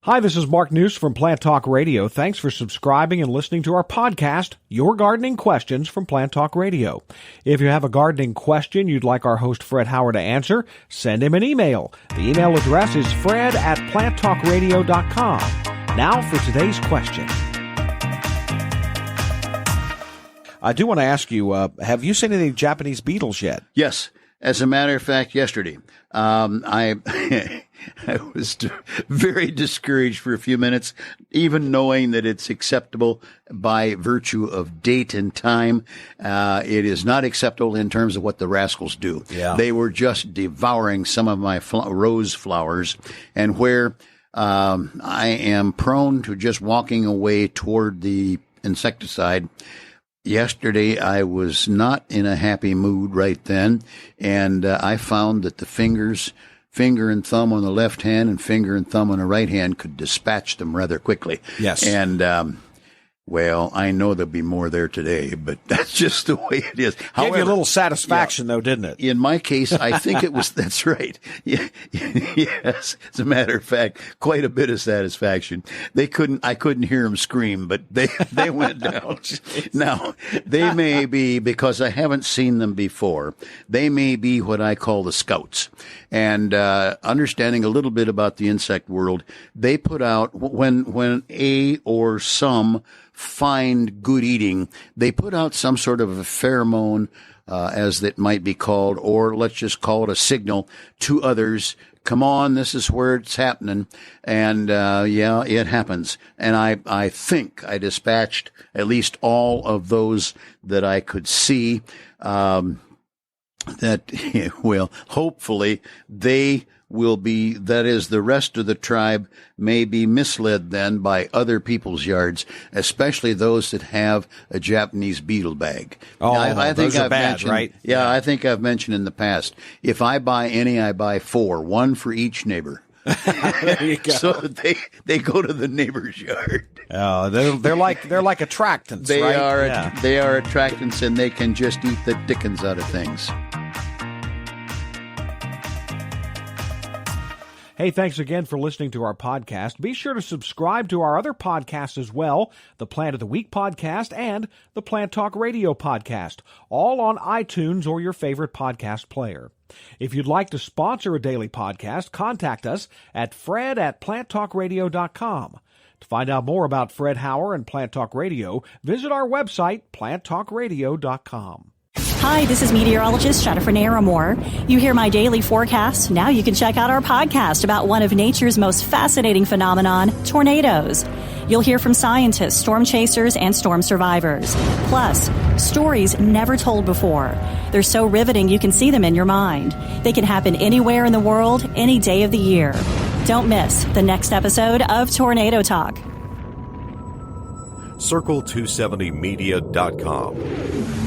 Hi, this is Mark News from Plant Talk Radio. Thanks for subscribing and listening to our podcast, Your Gardening Questions from Plant Talk Radio. If you have a gardening question you'd like our host Fred Howard to answer, send him an email. The email address is fred@planttalkradio.com. Now for today's question. I do want to ask you, have you seen any Japanese beetles yet? Yes. As a matter of fact, yesterday, I was very discouraged for a few minutes, even knowing that it's acceptable by virtue of date and time. It is not acceptable in terms of what the rascals do. Yeah. They were just devouring some of my rose flowers, and where I am prone to just walking away toward the insecticide. Yesterday, I was not in a happy mood right then, and I found that the finger and thumb on the left hand and finger and thumb on the right hand could dispatch them rather quickly. Yes. And, well, I know there'll be more there today, but that's just the way it is. Gave you a little satisfaction, though, didn't it? In my case, I think it was, that's right. Yeah, yes. As a matter of fact, quite a bit of satisfaction. I couldn't hear them scream, but they went down. Now, they may be, because I haven't seen them before, they may be what I call the scouts. And, understanding a little bit about the insect world, they put out, when a or some find good eating, they put out some sort of a pheromone, as it might be called, or let's just call it a signal to others. Come on, this is where it's happening. And, yeah, it happens. And I think I dispatched at least all of those that I could see, that, well, hopefully they will be, that is, the rest of the tribe may be misled then by other people's yards, especially those that have a Japanese beetle bag. Oh, I think those are I've bad, mentioned, right? Yeah, I think I've mentioned in the past, if I buy any, I buy 4, 1 for each neighbor. There you go. So they go to the neighbor's yard. Oh, they're like attractants. They right? are Yeah. they are attractants, and they can just eat the dickens out of things. Hey, thanks again for listening to our podcast. Be sure to subscribe to our other podcasts as well, the Plant of the Week podcast and the Plant Talk Radio podcast, all on iTunes or your favorite podcast player. If you'd like to sponsor a daily podcast, contact us at fred@planttalkradio.com. To find out more about Fred Howard and Plant Talk Radio, visit our website, planttalkradio.com. Hi, this is meteorologist Jennifer Naramore. You hear my daily forecast? Now you can check out our podcast about one of nature's most fascinating phenomenon, tornadoes. You'll hear from scientists, storm chasers, and storm survivors. Plus, stories never told before. They're so riveting you can see them in your mind. They can happen anywhere in the world, any day of the year. Don't miss the next episode of Tornado Talk. Circle270media.com.